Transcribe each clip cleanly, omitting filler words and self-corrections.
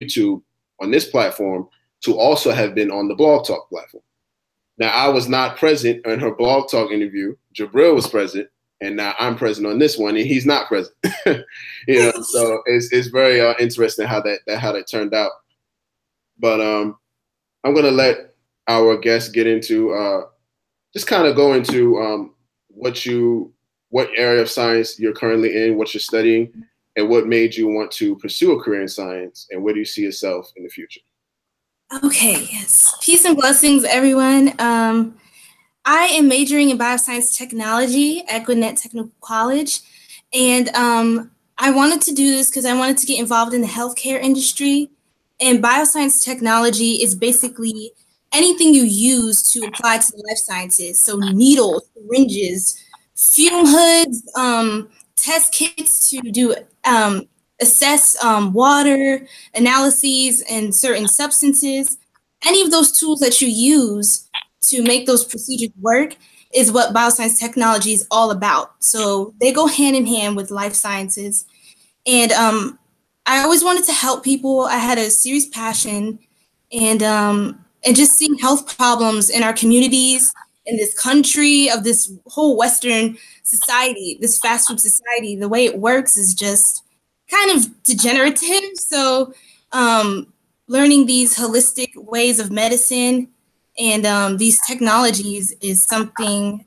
YouTube on this platform to also have been on the Blog Talk platform. Now, I was not present in her Blog Talk interview. Jabril was present, and now I'm present on this one, and he's not present. You know, so it's very interesting how that turned out. But I'm gonna let our guests get into just kind of go into what area of science you're currently in, what you're studying, and what made you want to pursue a career in science, and where do you see yourself in the future? Okay, yes. Peace and blessings, everyone. I am majoring in Bioscience Technology at Gwinnett Technical College. And I wanted to do this because I wanted to get involved in the healthcare industry. And Bioscience Technology is basically anything you use to apply to the life sciences. So needles, syringes, fume hoods, test kits to do assess water analyses and certain substances. Any of those tools that you use to make those procedures work is what bioscience technology is all about. So they go hand in hand with life sciences. And I always wanted to help people. I had a serious passion, and just seeing health problems in our communities, in this country, of this whole Western society, this fast food society, the way it works is just kind of degenerative. So learning these holistic ways of medicine and these technologies is something,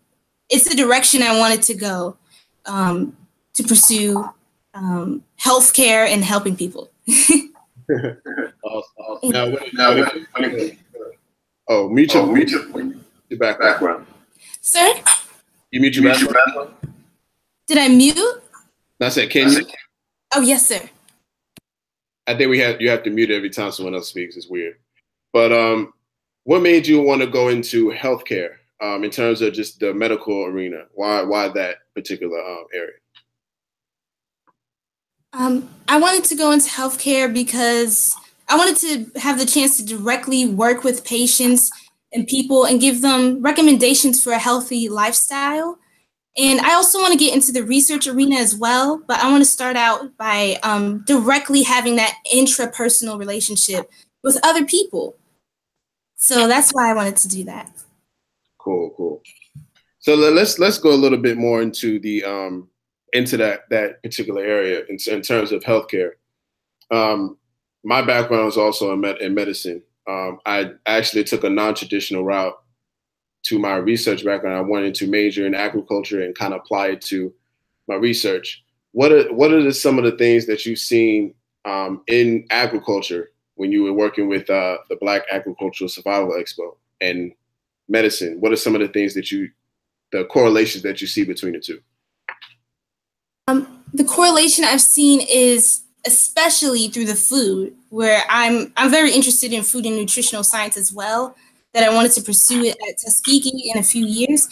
it's the direction I wanted to go to pursue healthcare and helping people. Awesome. Now, mute your background. Sir? You mute your background? Did I mute? I said, can you? Oh, yes, sir. I think you have to mute every time someone else speaks. It's weird. But what made you want to go into healthcare in terms of just the medical arena? Why that particular area? I wanted to go into healthcare because I wanted to have the chance to directly work with patients and people and give them recommendations for a healthy lifestyle. And I also want to get into the research arena as well, but I want to start out by directly having that intrapersonal relationship with other people. So that's why I wanted to do that. Cool. So let's go a little bit more into the into that particular area in terms of healthcare. My background is also in medicine. I actually took a non-traditional route to my research background. I wanted to major in agriculture and kind of apply it to my research. What are some of the things that you've seen in agriculture when you were working with the Black Agricultural Survival Expo and medicine? What are some of the things that the correlations that you see between the two? The correlation I've seen is especially through the food, where I'm very interested in food and nutritional science as well, that I wanted to pursue it at Tuskegee in a few years.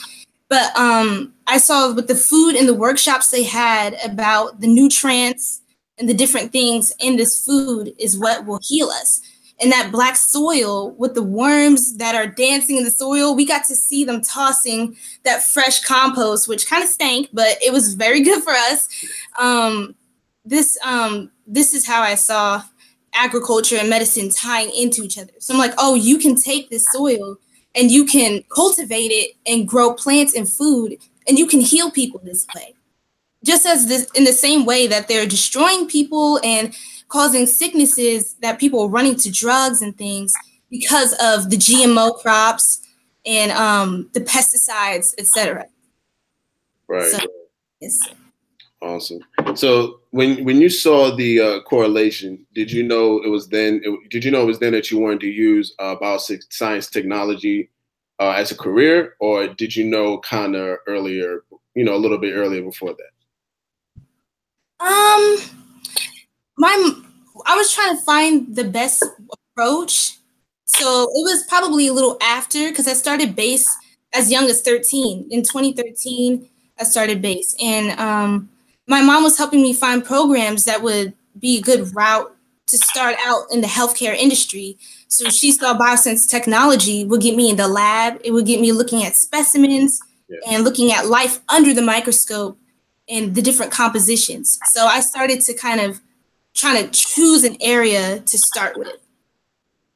But I saw with the food and the workshops they had about the nutrients and the different things in this food is what will heal us. And that black soil with the worms that are dancing in the soil, we got to see them tossing that fresh compost, which kind of stank, but it was very good for us. This is how I saw agriculture and medicine tying into each other. So I'm like, oh, you can take this soil and you can cultivate it and grow plants and food, and you can heal people this way. Just as this, in the same way that they're destroying people and causing sicknesses, that people are running to drugs and things because of the GMO crops and the pesticides, etc. Right. So, yes. Awesome. So when you saw the correlation, did you know it was then? That you wanted to use bioscience technology as a career, or did you know kind of earlier, a little bit earlier before that? I was trying to find the best approach. So it was probably a little after, because I started BASE as young as 13. In 2013, I started BASE. And my mom was helping me find programs that would be a good route to start out in the healthcare industry. So she saw bioscience technology would get me in the lab. It would get me looking at specimens and looking at life under the microscope and the different compositions. So I started to kind of trying to choose an area to start with.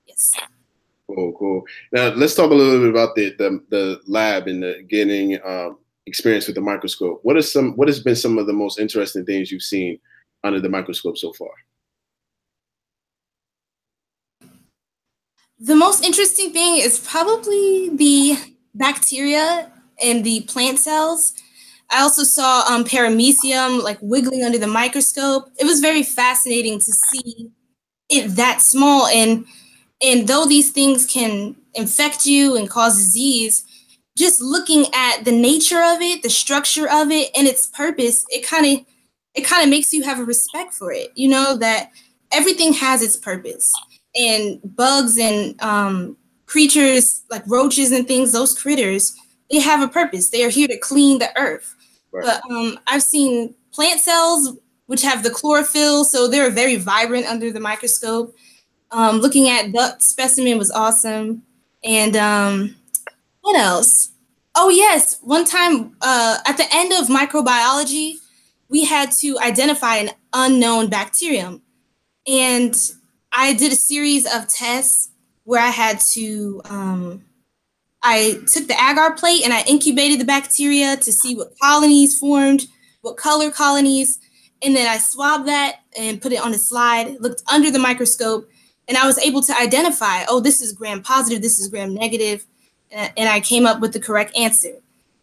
Yes. Cool, cool. Now let's talk a little bit about the lab and the getting experience with the microscope. What has been some of the most interesting things you've seen under the microscope so far? The most interesting thing is probably the bacteria and the plant cells. I also saw paramecium like wiggling under the microscope. It was very fascinating to see it that small, and though these things can infect you and cause disease, just looking at the nature of it, the structure of it, and its purpose, it kind of makes you have a respect for it. You know that everything has its purpose, and bugs and creatures like roaches and things, those critters, they have a purpose. They are here to clean the earth. Right. But I've seen plant cells which have the chlorophyll, so they're very vibrant under the microscope. Looking at that specimen was awesome. And what else? Oh yes, one time at the end of microbiology, we had to identify an unknown bacterium. And I did a series of tests where I had to, I took the agar plate and I incubated the bacteria to see what colonies formed, what color colonies, and then I swabbed that and put it on a slide, looked under the microscope, and I was able to identify, oh, this is gram positive, this is gram negative, and I came up with the correct answer.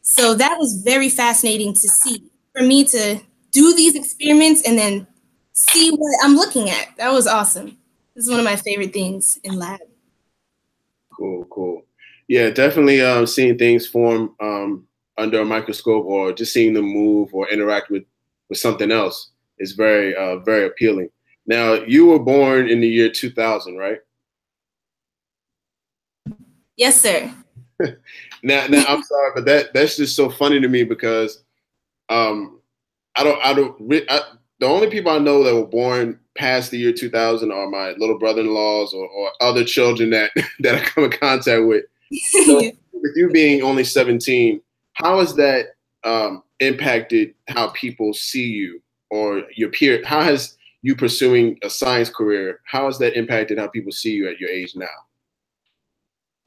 So that was very fascinating to see, for me to do these experiments and then see what I'm looking at. That was awesome. This is one of my favorite things in lab. Cool, cool. Yeah, definitely seeing things form under a microscope, or just seeing them move or interact with something else is very, very appealing. Now, you were born in the year 2000, right? Yes, sir. now, I'm sorry, but that's just so funny to me because the only people I know that were born past the year 2000 are my little brother-in-laws or other children that I come in contact with. So with you being only 17, how has that impacted how people see you or your peer? How has you pursuing a science career, how has that impacted how people see you at your age now?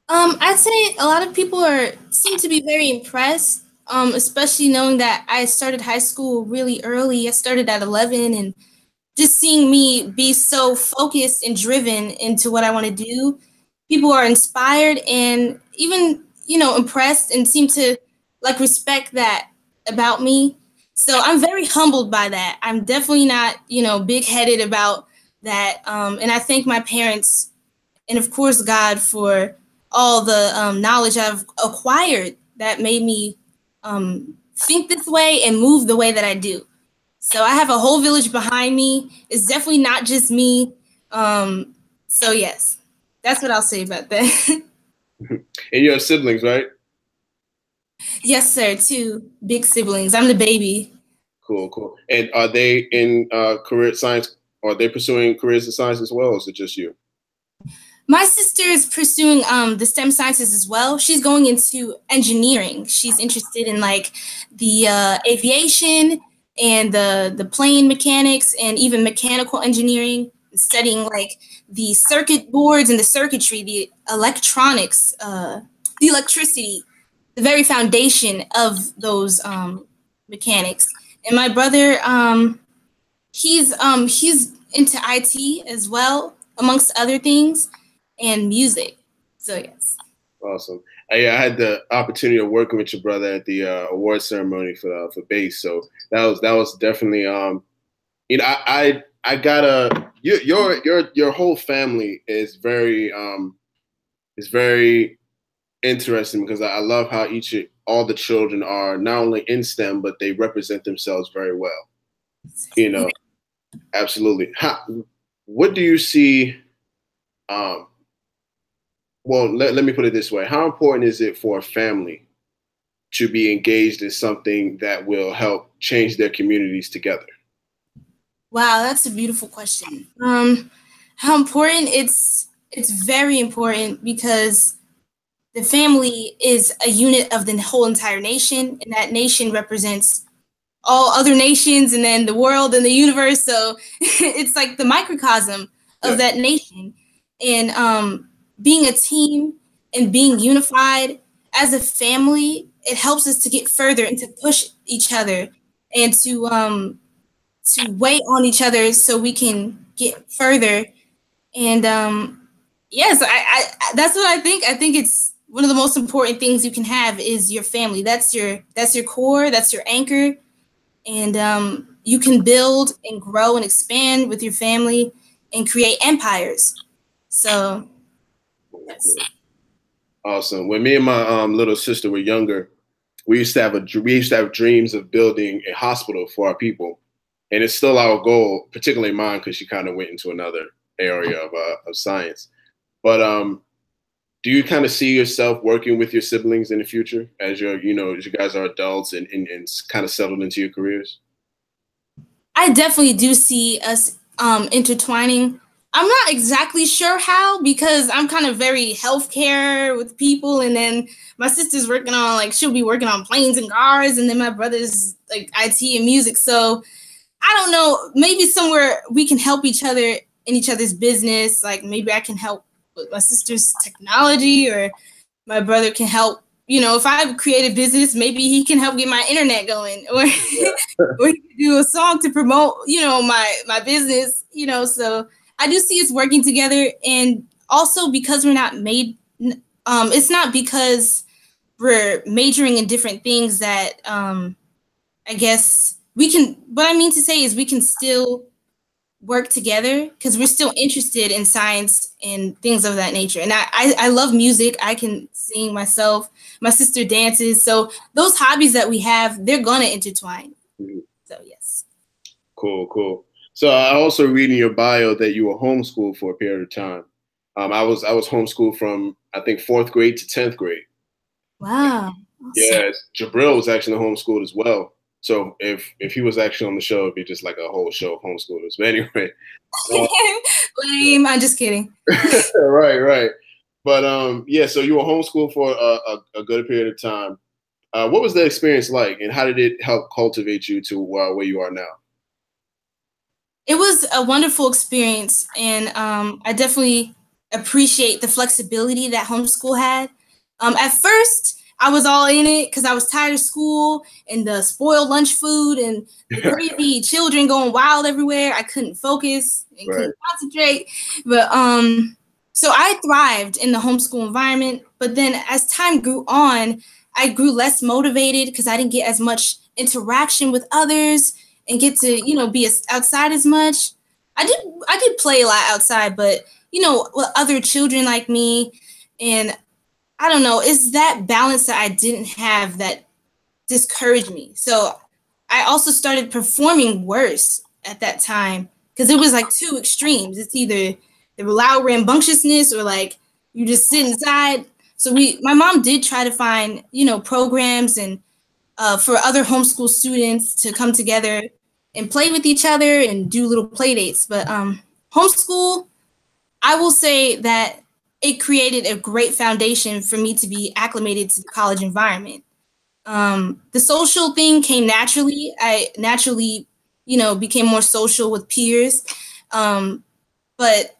I'd say a lot of people seem to be very impressed, especially knowing that I started high school really early. I started at 11, and just seeing me be so focused and driven into what I want to do, people are inspired and even, impressed and seem to like respect that about me. So I'm very humbled by that. I'm definitely not, big-headed about that. And I thank my parents and, of course, God for all the knowledge I've acquired that made me think this way and move the way that I do. So I have a whole village behind me. It's definitely not just me. So yes, that's what I'll say about that. And you have siblings, right? Yes, sir. 2 big siblings. I'm the baby. Cool, cool. And are they in career science? Are they pursuing careers in science as well, or is it just you? My sister is pursuing the STEM sciences as well. She's going into engineering. She's interested in like the aviation and the plane mechanics and even mechanical engineering, studying like the circuit boards and the circuitry, the electronics, the electricity, the very foundation of those mechanics. And my brother, he's into IT as well, amongst other things, and music. So yes. Awesome. I had the opportunity of working with your brother at the award ceremony for bass. So that was definitely I gotta your whole family is very interesting because I love how all the children are not only in STEM, but they represent themselves very well. Absolutely. What do you see? Well, let me put it this way. How important is it for a family to be engaged in something that will help change their communities together? Wow, that's a beautiful question. How important? It's very important because the family is a unit of the whole entire nation, and that nation represents all other nations and then the world and the universe. So it's like the microcosm of that nation. And being a team and being unified as a family, it helps us to get further and to push each other and to wait on each other so we can get further. And yes, I that's what I think. I think it's one of the most important things you can have is your family. That's your core, that's your anchor. And you can build and grow and expand with your family and create empires. So yes. Awesome. When me and my little sister were younger, we used to have dreams of building a hospital for our people, and it's still our goal, particularly mine, because she kind of went into another area of science. But do you kind of see yourself working with your siblings in the future as as you guys are adults and kind of settled into your careers? I definitely do see us intertwining. I'm not exactly sure how, because I'm kind of very healthcare with people, and then my sister's working on, like, she'll be working on planes and cars, and then my brother's like IT and music. So I don't know, maybe somewhere we can help each other in each other's business. Like maybe I can help with my sister's technology, or my brother can help. If I create a business, maybe he can help get my internet going, or or he can do a song to promote, my business. So I do see us working together, and also because we're not made. It's not because we're majoring in different things that I guess we can. What I mean to say is we can still work together because we're still interested in science and things of that nature. And I love music. I can sing myself. My sister dances. So those hobbies that we have, they're going to intertwine. Mm-hmm. So yes. Cool. So I also read in your bio that you were homeschooled for a period of time. I was homeschooled from, I think, 4th grade to 10th grade. Wow. Awesome. Yeah, Jabril was actually homeschooled as well. So if he was actually on the show, it'd be just like a whole show of homeschoolers. But anyway. Lame. I'm just kidding. Right. But yeah, so you were homeschooled for a good period of time. What was the experience like, and how did it help cultivate you to where you are now? It was a wonderful experience, and I definitely appreciate the flexibility that homeschool had. At first, I was all in it because I was tired of school and the spoiled lunch food and the crazy children going wild everywhere. I couldn't focus and couldn't concentrate. But so I thrived in the homeschool environment. But then as time grew on, I grew less motivated because I didn't get as much interaction with others and get to, be outside as much. I did play a lot outside, but, with other children like me, and I don't know, it's that balance that I didn't have that discouraged me. So I also started performing worse at that time because it was like two extremes. It's either the loud rambunctiousness or like you just sit inside. So my mom did try to find, programs and for other homeschool students to come together and play with each other and do little play dates. But homeschool, I will say that it created a great foundation for me to be acclimated to the college environment. The social thing came naturally. I naturally, became more social with peers. But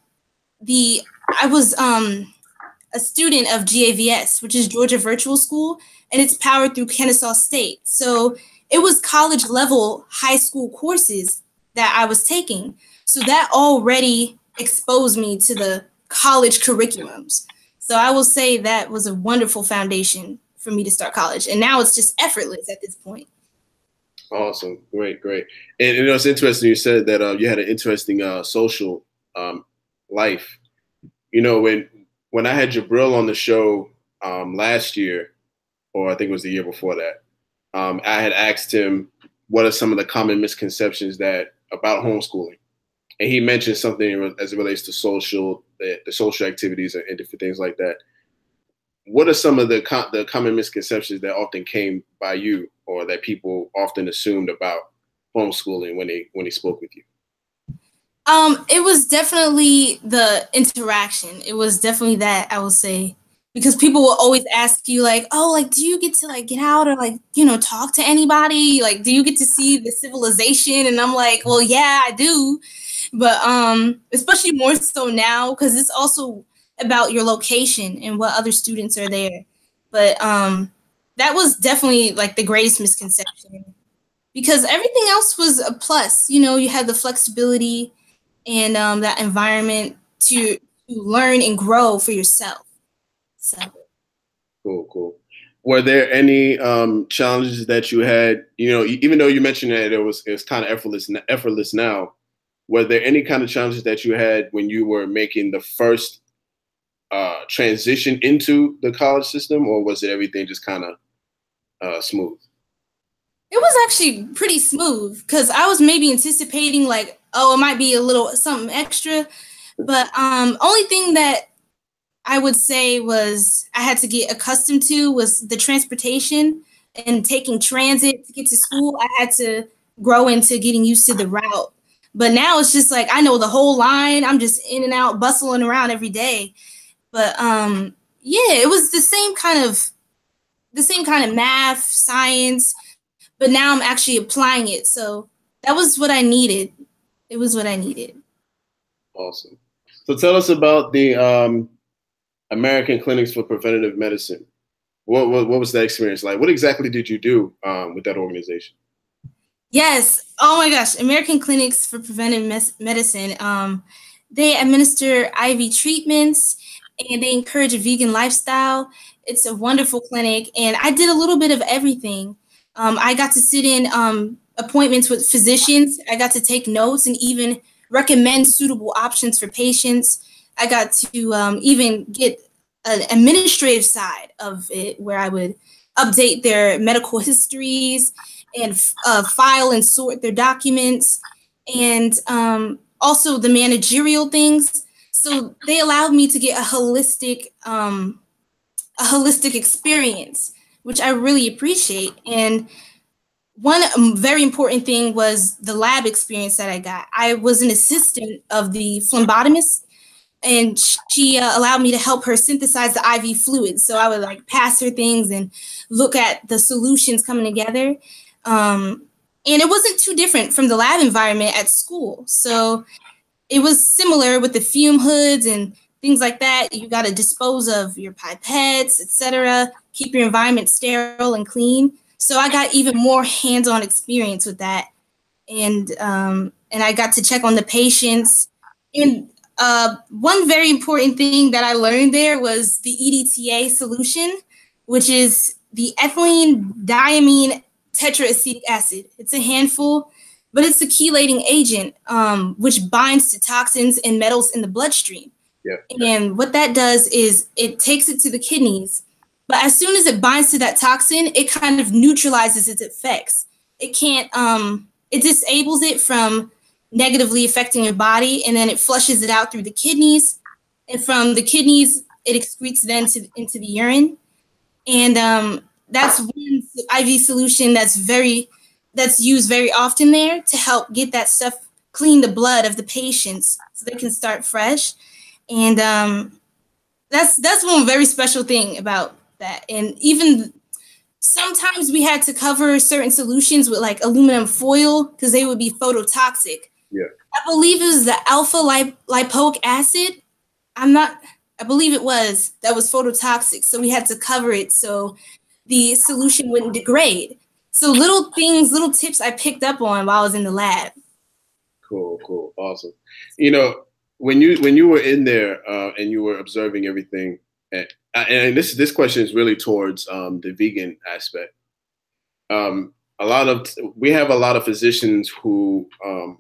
I was a student of GAVS, which is Georgia Virtual School, and it's powered through Kennesaw State. So it was college level high school courses that I was taking. So that already exposed me to the college curriculums. So I will say that was a wonderful foundation for me to start college. And now it's just effortless at this point. Awesome. Great. And it's interesting you said that you had an interesting social life. When I had Jabril on the show last year, or I think it was the year before that, I had asked him what are some of the common misconceptions about homeschooling. And he mentioned something as it relates to the social activities and different things like that. What are some of the common misconceptions that often came by you, or that people often assumed about homeschooling when they spoke with you? It was definitely the interaction. It was definitely that, I will say. because people will always ask you like, oh, like, do you get to like get out or like, you know, talk to anybody? Like, do you get to see the civilization? And I'm like, well, yeah, I do. But especially more so now, because it's also about your location and what other students are there. But that was definitely like the greatest misconception, because everything else was a plus. You know, you had the flexibility and that environment to learn and grow for yourself. So Cool. Were there any challenges that you had? You know, even though you mentioned that it's kind of effortless now, were there any kind of challenges that you had when you were making the first transition into the college system, or was it everything just kind of smooth? it was actually pretty smooth, because I was maybe anticipating like, oh, it might be a little something extra, but only thing that I would say was I had to get accustomed to was the transportation and taking transit to get to school. I had to grow into getting used to the route. But now it's just like I know the whole line. I'm just in and out, bustling around every day. But yeah, it was the same kind of math, science, but now I'm actually applying it. So that was what I needed. It was what I needed. Awesome. So tell us about the American Clinics for Preventive Medicine. What was that experience like? What exactly did you do with that organization? Yes. Oh my gosh. American Clinics for Preventive Medicine. They administer IV treatments and they encourage a vegan lifestyle. It's a wonderful clinic, and I did a little bit of everything. I got to sit in appointments with physicians. I got to take notes and even recommend suitable options for patients. I got to even get an administrative side of it, where I would update their medical histories and file and sort their documents, and also the managerial things. So they allowed me to get a holistic experience, which I really appreciate. And one very important thing was the lab experience that I got. I was an assistant of the phlebotomist, and she allowed me to help her synthesize the IV fluids. So I would like pass her things and look at the solutions coming together. And it wasn't too different from the lab environment at school. So it was similar with the fume hoods and things like that. You got to dispose of your pipettes, etc. Keep your environment sterile and clean. So I got even more hands-on experience with that, and I got to check on the patients. And one very important thing that I learned there was the EDTA solution, which is the ethylene diamine tetraacetic acid. It's a handful, but it's a chelating agent, which binds to toxins and metals in the bloodstream. Yeah. And what that does is it takes it to the kidneys, but as soon as it binds to that toxin, it kind of neutralizes its effects. It can't, it disables it from negatively affecting your body, and then it flushes it out through the kidneys. And from the kidneys, it excretes then into the urine. And that's one IV solution that's used very often there to help get that stuff, clean the blood of the patients so they can start fresh. And that's one very special thing about that. And even sometimes we had to cover certain solutions with like aluminum foil because they would be phototoxic. Yeah. I believe it was the alpha lipoic acid. I believe it was, that was phototoxic. So we had to cover it so the solution wouldn't degrade. So little things, little tips I picked up on while I was in the lab. Cool. Awesome. You know, when you were in there and you were observing everything, and this question is really towards the vegan aspect. We have a lot of physicians who are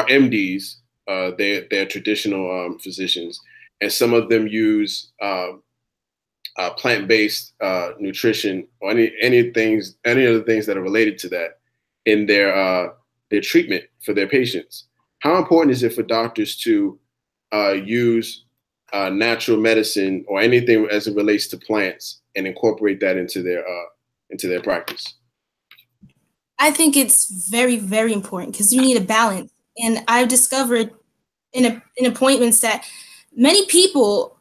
MDs. They're traditional physicians, and some of them use plant-based nutrition or any of the things that are related to that in their treatment for their patients. How important is it for doctors to use natural medicine or anything as it relates to plants and incorporate that into their practice? I think it's very, very important because you need a balance. And I've discovered in appointments that many people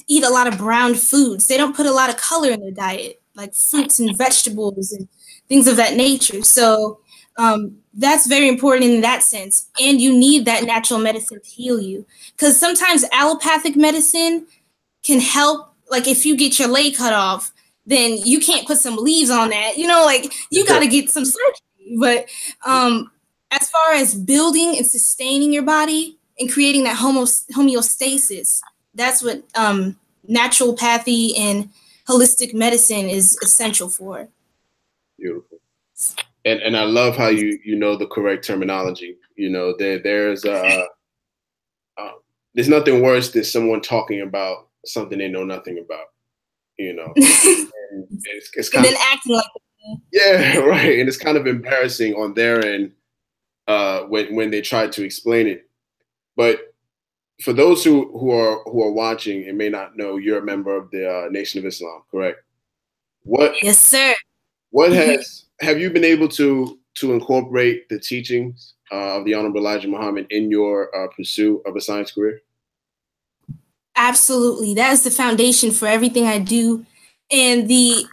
eat a lot of brown foods. They don't put a lot of color in their diet, like fruits and vegetables and things of that nature. So that's very important in that sense. And you need that natural medicine to heal you. Because sometimes allopathic medicine can help. Like if you get your leg cut off, then you can't put some leaves on that. You know, like you got to get some surgery. But as far as building and sustaining your body and creating that homeostasis, that's what naturopathy and holistic medicine is essential for. Beautiful. And I love how you know the correct terminology. You know, there's nothing worse than someone talking about something they know nothing about. You know, and it's kind and then acting like that. Yeah, right. And it's kind of embarrassing on their end when they try to explain it. But for those who are watching and may not know, you're a member of the Nation of Islam, correct? Yes, sir. What have you been able to incorporate the teachings of the Honorable Elijah Muhammad in your pursuit of a science career? Absolutely. That is the foundation for everything I do. And it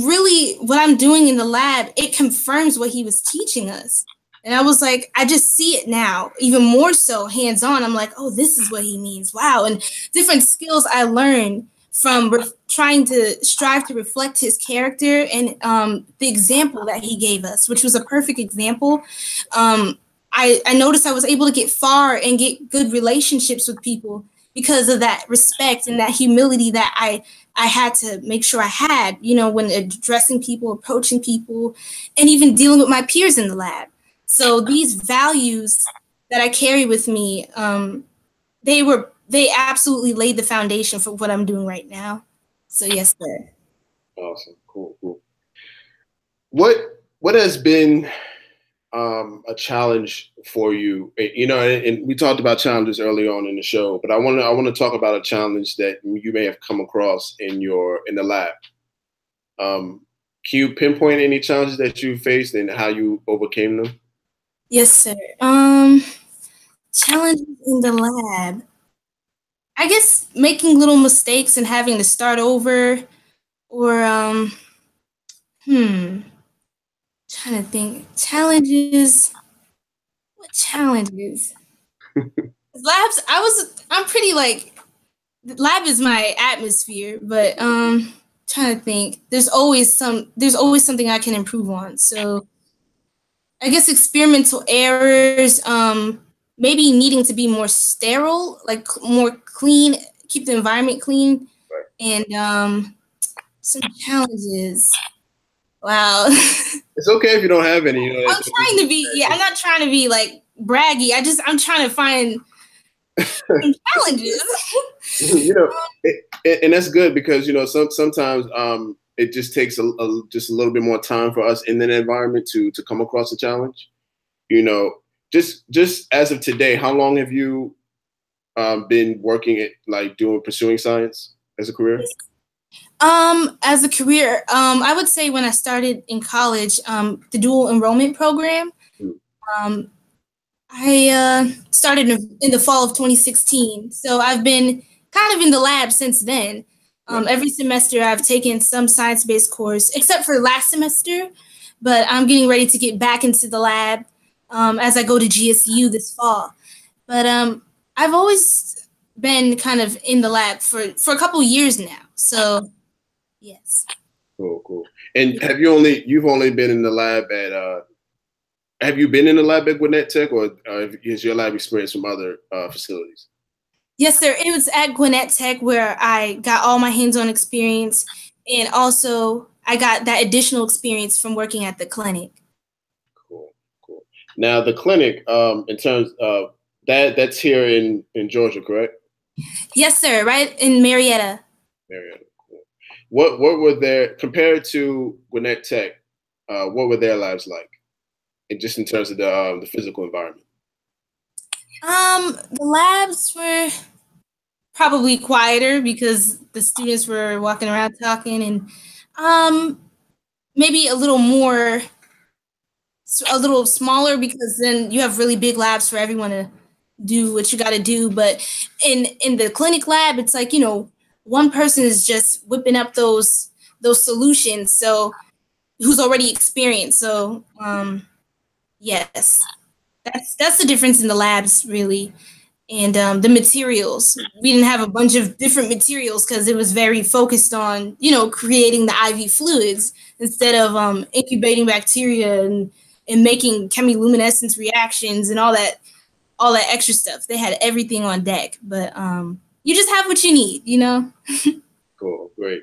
really, what I'm doing in the lab, it confirms what he was teaching us. And I was like, I just see it now, even more so hands-on. I'm like, oh, this is what he means. Wow. And different skills I learned from trying to strive to reflect his character and the example that he gave us, which was a perfect example. I noticed I was able to get far and get good relationships with people because of that respect and that humility that I had to make sure I had, you know, when addressing people, approaching people, and even dealing with my peers in the lab. So these values that I carry with me, they absolutely laid the foundation for what I'm doing right now. So yes, sir. Awesome, cool. What has been a challenge for you? You know, and we talked about challenges early on in the show, but I want to talk about a challenge that you may have come across in the lab. Can you pinpoint any challenges that you faced and how you overcame them? Yes, sir. Challenges in the lab. I guess making little mistakes and having to start over, or trying to think. Challenges. What challenges? Labs. I'm pretty like. Lab is my atmosphere, but trying to think. There's always something I can improve on. So I guess experimental errors. Maybe needing to be more sterile, like more clean, keep the environment clean, and some challenges. Wow. It's okay if you don't have any. You know, I'm trying to be. Yeah, I'm not trying to be like braggy. I'm trying to find some challenges. You know, and that's good because you know sometimes it just takes just a little bit more time for us in that environment to come across a challenge. You know, just as of today, how long have you been working at pursuing science as a career? As a career, I would say when I started in college, the dual enrollment program, I started in the fall of 2016. So I've been kind of in the lab since then. Every semester I've taken some science-based course, except for last semester, but I'm getting ready to get back into the lab as I go to GSU this fall. But I've always been kind of in the lab for a couple years now. So yes. Cool. And you've only been in the lab at have you been in the lab at Gwinnett Tech, or is your lab experience from other facilities? Yes, sir. It was at Gwinnett Tech where I got all my hands-on experience, and also I got that additional experience from working at the clinic. Cool. Now the clinic, in terms of that's here in Georgia, correct? Yes, sir. Right in Marietta. Marietta. Cool. What were there compared to Gwinnett Tech? What were their lives like? Just in terms of the physical environment? The labs were probably quieter because the students were walking around talking, and maybe a little smaller because then you have really big labs for everyone to do what you got to do. But in the clinic lab, it's like, one person is just whipping up those solutions. So who's already experienced. So yes, that's the difference in the labs, really. And the materials, we didn't have a bunch of different materials because it was very focused on, creating the IV fluids instead of incubating bacteria and making chemiluminescence reactions and all that extra stuff. They had everything on deck, but you just have what you need. Cool, great.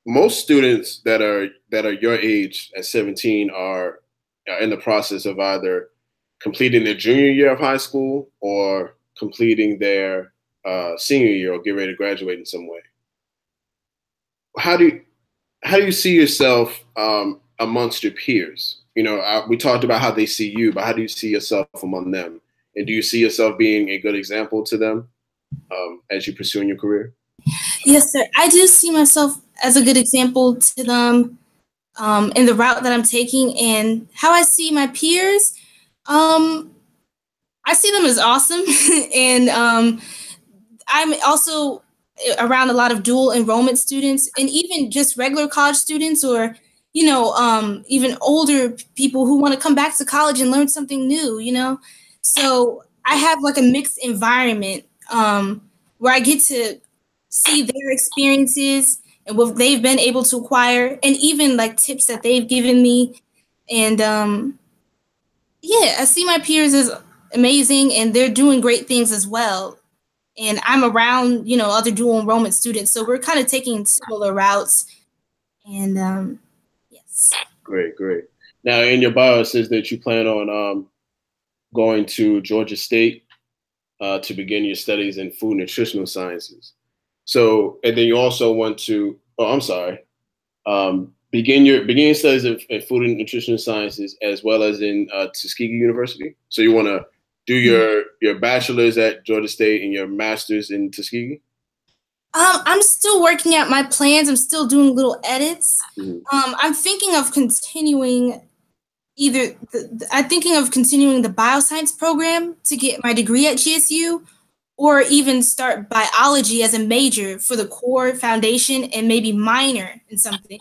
Most students that are your age at 17 are in the process of either completing their junior year of high school or completing their senior year or get ready to graduate in some way. How do you see yourself amongst your peers? We talked about how they see you, but how do you see yourself among them? And do you see yourself being a good example to them as you pursue in your career? Yes, sir. I do see myself as a good example to them in the route that I'm taking, and how I see my peers. I see them as awesome, and I'm also around a lot of dual enrollment students, and even just regular college students, or even older people who want to come back to college and learn something new. So I have like a mixed environment where I get to see their experiences and what they've been able to acquire, and even like tips that they've given me. And yeah, I see my peers as amazing, and they're doing great things as well. And I'm around, other dual enrollment students, so we're kind of taking similar routes. And yes. Great. Now, in your bio, it says that you plan on going to Georgia State to begin your studies in food nutritional sciences. So, and then you also want to, begin your studies in food and nutritional sciences as well as in Tuskegee University. So you want to do your bachelor's at Georgia State and your master's in Tuskegee? I'm still working out my plans. I'm still doing little edits. I'm thinking of continuing the bioscience program to get my degree at GSU, or even start biology as a major for the core foundation and maybe minor in something,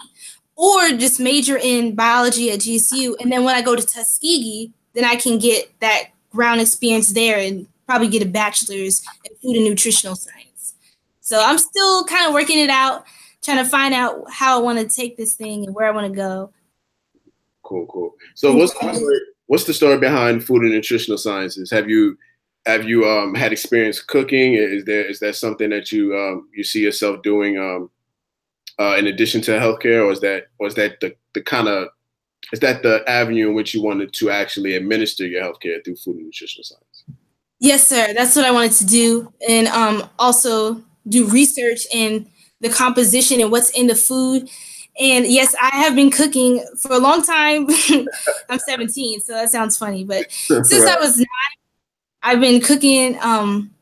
or just major in biology at GSU. And then when I go to Tuskegee, then I can get that ground experience there and probably get a bachelor's in food and nutritional science. So I'm still kind of working it out, trying to find out how I want to take this thing and where I want to go. Cool. So what's the story behind food and nutritional sciences? Have you had experience cooking? Is that something that you see yourself doing in addition to healthcare, or is that the avenue in which you wanted to actually administer your healthcare through food and nutritional science? Yes, sir. That's what I wanted to do, and also do research in the composition and what's in the food. And yes, I have been cooking for a long time. I'm 17, so that sounds funny, but since right. I was 9, I've been cooking.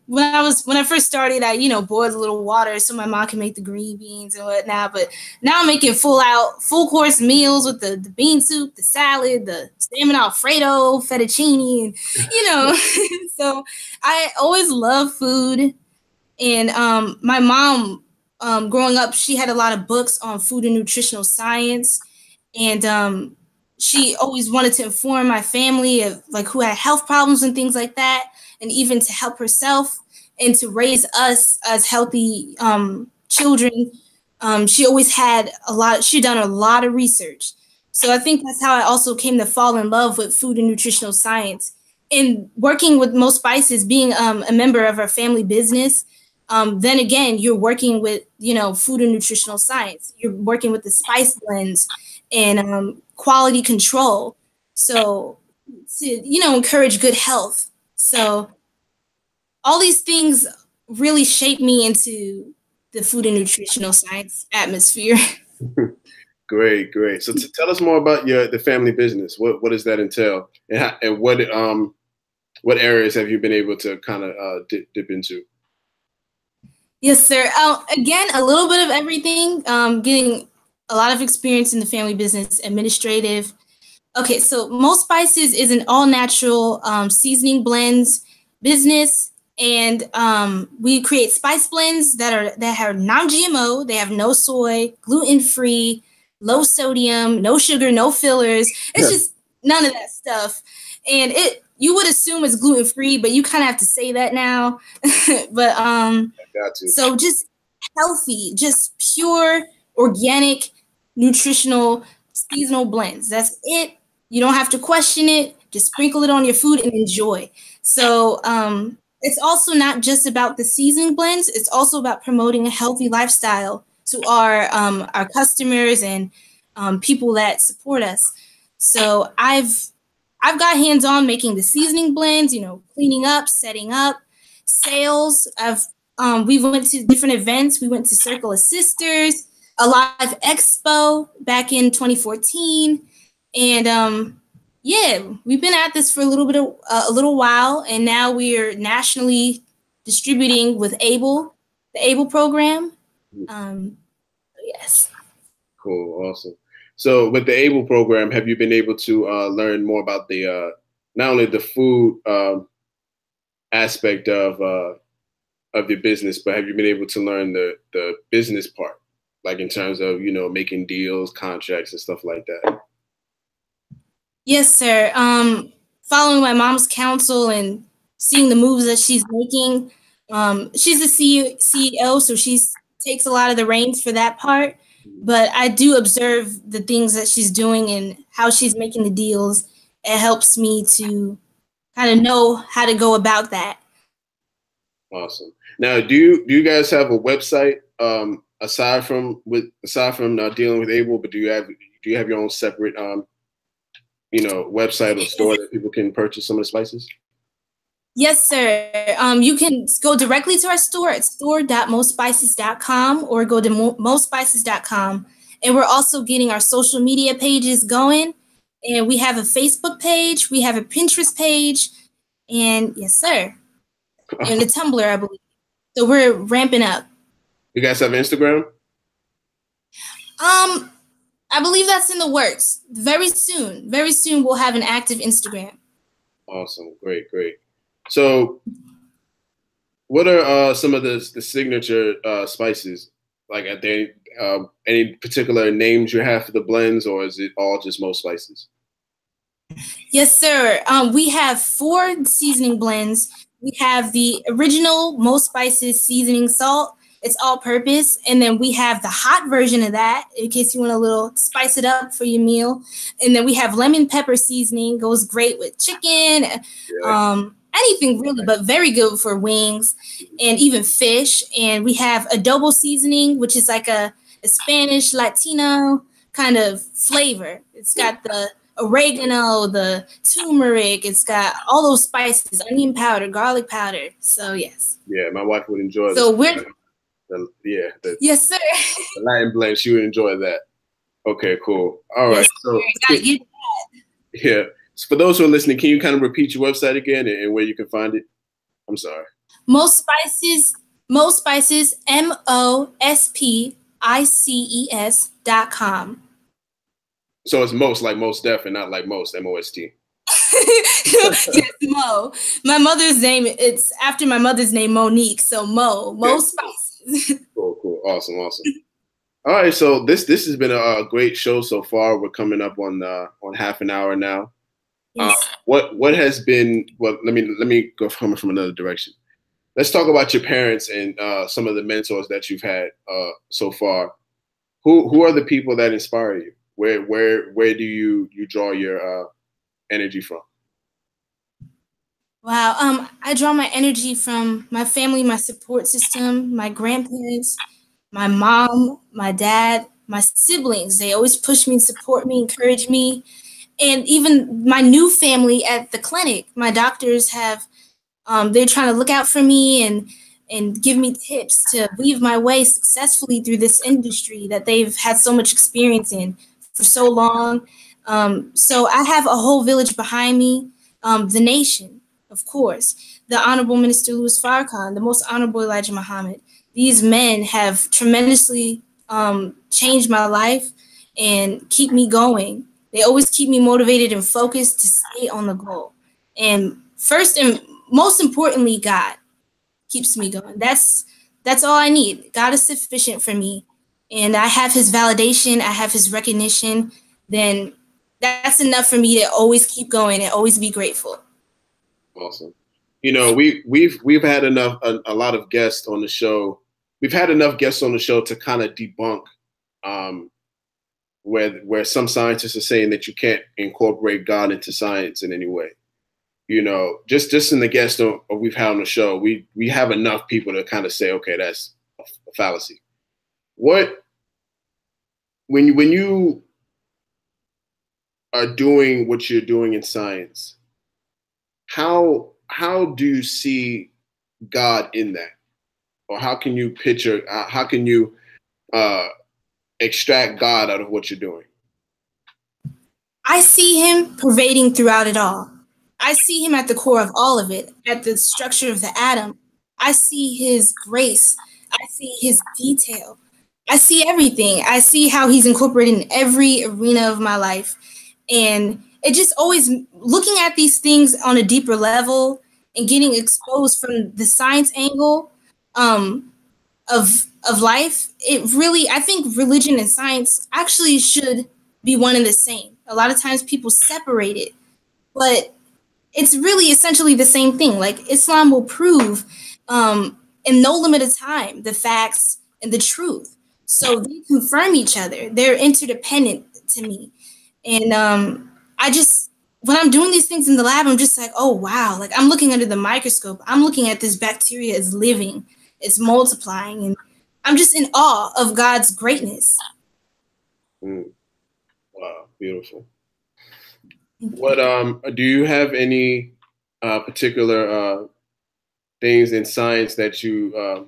When I first started, I boiled a little water so my mom can make the green beans and whatnot. But now I'm making full course meals with the bean soup, the salad, the salmon Alfredo, fettuccine, and So I always love food. And my mom, growing up, she had a lot of books on food and nutritional science, and she always wanted to inform my family of like who had health problems and things like that, and even to help herself and to raise us as healthy children. She always had she'd done a lot of research. So I think that's how I also came to fall in love with food and nutritional science. And working with Most Spices, being a member of our family business, then again, you're working with, food and nutritional science. You're working with the spice blends and quality control. So to, encourage good health. So all these things really shape me into the food and nutritional science atmosphere. Great. So tell us more about the family business. What does that entail, and what areas have you been able to kind of dip into? Yes, sir. Again, a little bit of everything. Getting a lot of experience in the family business, administrative, Okay, so Most Spices is an all-natural seasoning blends business, and we create spice blends that have non-GMO. They have no soy, gluten-free, low sodium, no sugar, no fillers. It's just none of that stuff. And you would assume it's gluten-free, but you kind of have to say that now. But I got to. so just healthy, just pure, organic, nutritional, seasonal blends. That's it. You don't have to question it. Just sprinkle it on your food and enjoy. So it's also not just about the seasoning blends. It's also about promoting a healthy lifestyle to our customers and people that support us. So I've got hands-on making the seasoning blends. You know, cleaning up, setting up, sales. We went to different events. We went to Circle of Sisters, a live expo back in 2014. And yeah, we've been at this for a little while, and now we're nationally distributing with the ABLE program. Yes. Cool, awesome. So with the ABLE program, have you been able to learn more about the not only the food aspect of your business, but have you been able to learn the business part, like in terms of, you know, making deals, contracts, and stuff like that? Yes, sir. Following my mom's counsel and seeing the moves that she's making, she's the CEO, so she takes a lot of the reins for that part. But I do observe the things that she's doing and how she's making the deals. It helps me to kind of know how to go about that. Awesome. Now, do you guys have a website aside from dealing with ABLE? But do you have your own separate you know, website or store that people can purchase some of the spices? Yes, sir. You can go directly to our store at store.mostspices.com or go to mostspices.com. And we're also getting our social media pages going. And we have a Facebook page, we have a Pinterest page, and yes, sir. And the Tumblr, I believe. So we're ramping up. You guys have Instagram? I believe that's in the works. Very soon we'll have an active Instagram. Awesome. Great. So what are some of the signature spices? Like, are there any particular names you have for the blends, or is it all just Most Spices? Yes, sir. We have 4 seasoning blends. We have the original Most Spices seasoning salt. It's all purpose. And then we have the hot version of that in case you want to spice it up for your meal. And then we have lemon pepper seasoning, goes great with chicken, anything really, but very good for wings and even fish. And we have adobo seasoning, which is like a Spanish Latino kind of flavor. It's got the oregano, the turmeric, it's got all those spices, onion powder, garlic powder. So yes. Yeah, my wife would enjoy so this. Yes, sir. The Latin blend, she would enjoy that. Okay, cool. All right. Yes, yeah. So for those who are listening, can you kind of repeat your website again and where you can find it? I'm sorry. Most Spices, MOSPICES.com. So it's most like Most Def and not like Most, M-O-S-T. Yes, Mo. My mother's name, it's after my mother's name, Monique. So Most Spices. Cool. Awesome. All right. So this has been a great show so far. We're coming up on half an hour now. Yes. What has been, well, let me go from another direction. Let's talk about your parents and some of the mentors that you've had so far. Who are the people that inspire you? Where do you draw your energy from? Wow. I draw my energy from my family, my support system, my grandparents, my mom, my dad, my siblings. They always push me, support me, encourage me. And even my new family at the clinic, my doctors have, they're trying to look out for me and give me tips to weave my way successfully through this industry that they've had so much experience in for so long. So I have a whole village behind me, the nation, of course, the Honorable Minister Louis Farrakhan, the Most Honorable Elijah Muhammad. These men have tremendously changed my life and keep me going. They always keep me motivated and focused to stay on the goal. And first and most importantly, God keeps me going. That's all I need. God is sufficient for me. And I have his validation, I have his recognition, then that's enough for me to always keep going and always be grateful. Awesome. You know, we've had enough a lot of guests on the show. We've had enough guests on the show to kind of debunk where some scientists are saying that you can't incorporate God into science in any way. You know, just in the guests we've had on the show, we have enough people to kind of say, okay, that's a fallacy. When you are doing what you're doing in science, how do you see God in that? Or how can you picture, how can you extract God out of what you're doing? I see him pervading throughout it all. I see him at the core of all of it, at the structure of the atom. I see his grace. I see his detail. I see everything. I see how he's incorporated in every arena of my life. And it just always, looking at these things on a deeper level and getting exposed from the science angle of life, it really, I think religion and science actually should be one and the same. A lot of times people separate it, but it's really essentially the same thing. Like Islam will prove in no limited time the facts and the truth. So they confirm each other. They're interdependent to me. And I just, when I'm doing these things in the lab, I'm just like, oh, wow. Like I'm looking under the microscope. I'm looking at this bacteria is living, it's multiplying. And I'm just in awe of God's greatness. Wow, beautiful. What do you have any particular things in science that you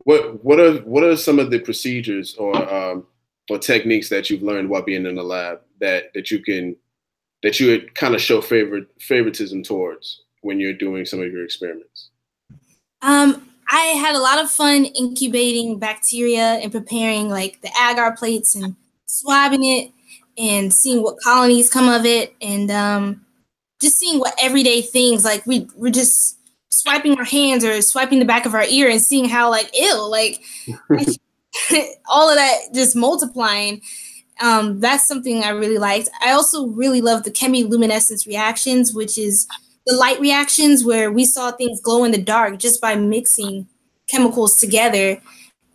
what are some of the procedures or techniques that you've learned while being in the lab that you would kind of show favoritism towards when you're doing some of your experiments? I had a lot of fun incubating bacteria and preparing like the agar plates and swabbing it and seeing what colonies come of it, and just seeing what everyday things, like we're just swiping our hands or swiping the back of our ear and seeing how like ill, like all of that just multiplying. That's something I really liked. I also really love the chemiluminescence reactions, which is the light reactions where we saw things glow in the dark just by mixing chemicals together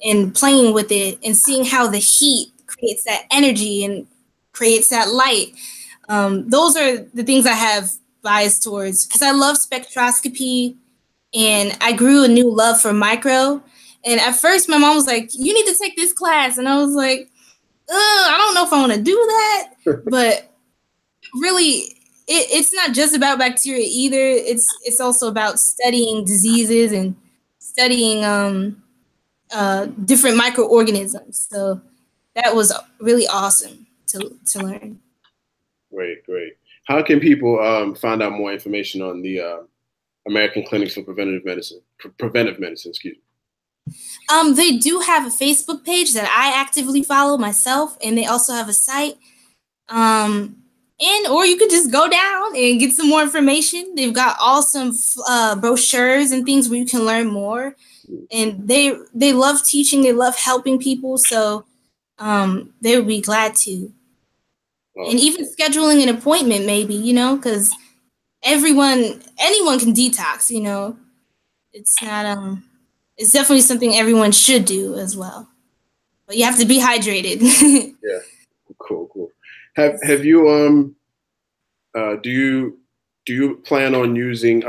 and playing with it and seeing how the heat creates that energy and creates that light. Those are the things I have bias towards because I love spectroscopy and I grew a new love for micro. And at first my mom was like, you need to take this class. And I was like, I don't know if I want to do that. But really, it's not just about bacteria either. It's also about studying diseases and studying different microorganisms. So that was really awesome to learn. Great. How can people find out more information on the American Clinics for Preventive Medicine? Excuse me. They do have a Facebook page that I actively follow myself, and they also have a site. Or you could just go down and get some more information. They've got awesome brochures and things where you can learn more. And they love teaching. They love helping people. So they would be glad to. And even scheduling an appointment, maybe, because anyone can detox, It's not, it's definitely something everyone should do as well. But you have to be hydrated. Yeah, cool. Have you do you plan on using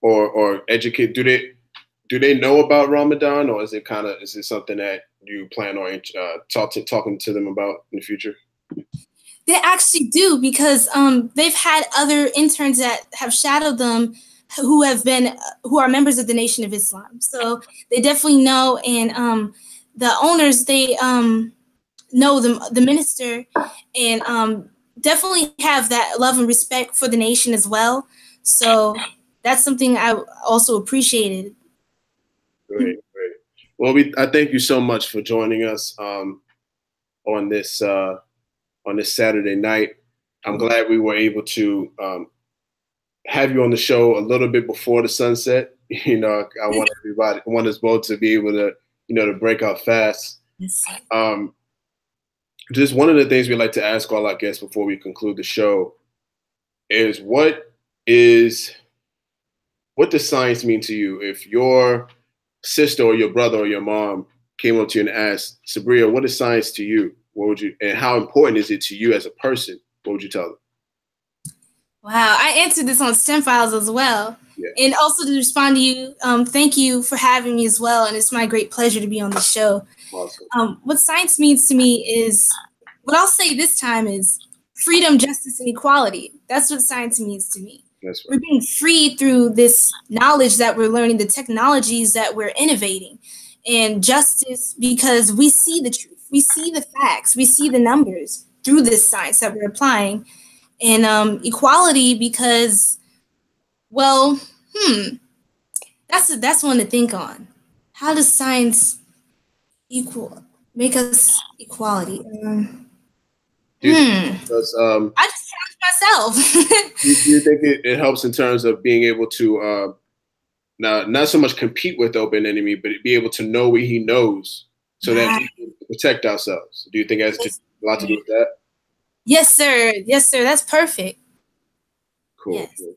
or educate? Do they know about Ramadan, or is it something that you plan on talking to them about in the future? They actually do, because they've had other interns that have shadowed them who are members of the Nation of Islam. So they definitely know, and the owners, they know the minister, and definitely have that love and respect for the nation as well. So that's something I also appreciated. Great. Well, I thank you so much for joining us. on this Saturday night. I'm glad we were able to have you on the show a little bit before the sunset. You know, I want us both to be able to, you know, to break out fast. Yes. Just one of the things we like to ask all our guests before we conclude the show is what does science mean to you? If your sister or your brother or your mom came up to you and asked, Sabria, what is science to you? What would you, and how important is it to you as a person? What would you tell them? Wow, I answered this on STEM Files as well. Yeah. And also to respond to you, thank you for having me as well. And it's my great pleasure to be on the show. Awesome. What science means to me is, what I'll say this time is freedom, justice, and equality. That's what science means to me. That's right. We're being freed through this knowledge that we're learning, the technologies that we're innovating, and justice because we see the truth, we see the facts, we see the numbers through this science that we're applying, and equality because, well, that's one to think on. How does science make us equality? I just challenged myself. Do you think it helps in terms of being able to not so much compete with the open enemy, but be able to know what he knows so that we can protect ourselves? Do you think that's just a lot to do with that? Yes, sir. Yes, sir. That's perfect. Cool. Yes. Cool.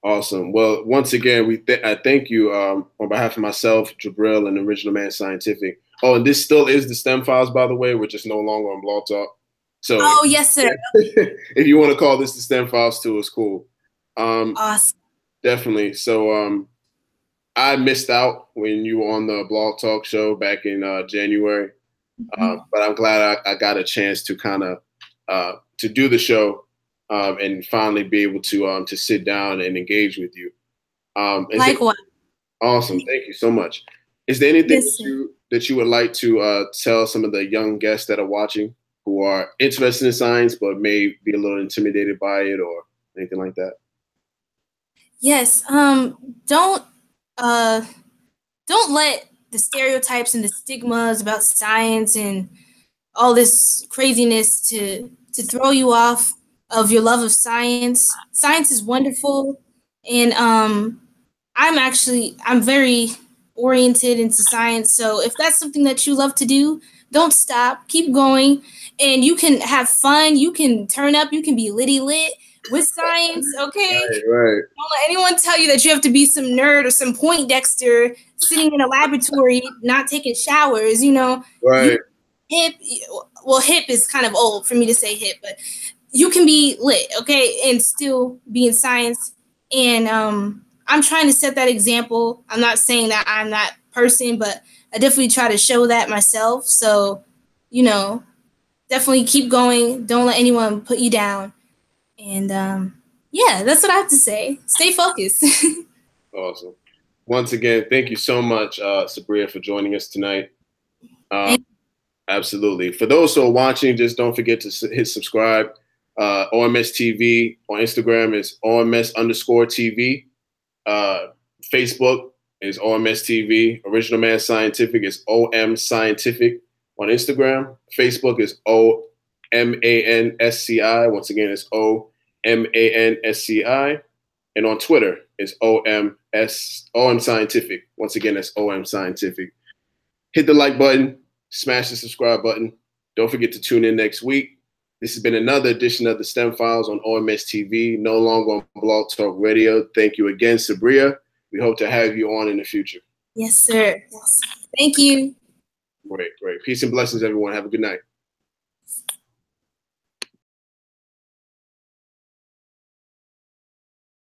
Awesome. Well, once again, I thank you on behalf of myself, Jabril, and Original Man Scientific. Oh, and this still is the STEM Files, by the way. We're just no longer on Blog Talk. So, yes, sir. If you want to call this the STEM Files too, it's cool. Awesome. Definitely. So, I missed out when you were on the Blog Talk show back in January, but I'm glad I got a chance to kind of to do the show and finally be able to sit down and engage with you. Likewise. Awesome. Thank you so much. Is there anything that you would like to tell some of the young guests that are watching who are interested in science but may be a little intimidated by it or anything like that? Yes. Don't let the stereotypes and the stigmas about science and all this craziness to throw you off of your love of science. Science is wonderful, and I'm very oriented into science. So if that's something that you love to do, don't stop. Keep going, and you can have fun. You can turn up. You can be litty lit with science, okay? Right. Don't let anyone tell you that you have to be some nerd or some Poindexter sitting in a laboratory not taking showers, you know. Right. Hip is kind of old for me to say hip, but you can be lit, okay, and still be in science. And I'm trying to set that example. I'm not saying that I'm that person, but I definitely try to show that myself. So, you know, definitely keep going. Don't let anyone put you down. And yeah, that's what I have to say. Stay focused. Awesome. Once again, thank you so much, Sabria, for joining us tonight. Absolutely. For those who are watching, just don't forget to hit subscribe. OMS TV on Instagram is OMS_TV. Facebook is OMS TV. Original Man Scientific is OM Scientific on Instagram. Facebook is OMANSCI. Once again, it's OMANSCI. And on Twitter is OM Scientific. Once again, that's OM Scientific. Hit the like button. Smash the subscribe button. Don't forget to tune in next week. This has been another edition of the STEM Files on OMS TV, no longer on Blog Talk Radio. Thank you again, Sabria. We hope to have you on in the future. Yes, sir. Yes. Thank you. Great. Peace and blessings, everyone. Have a good night.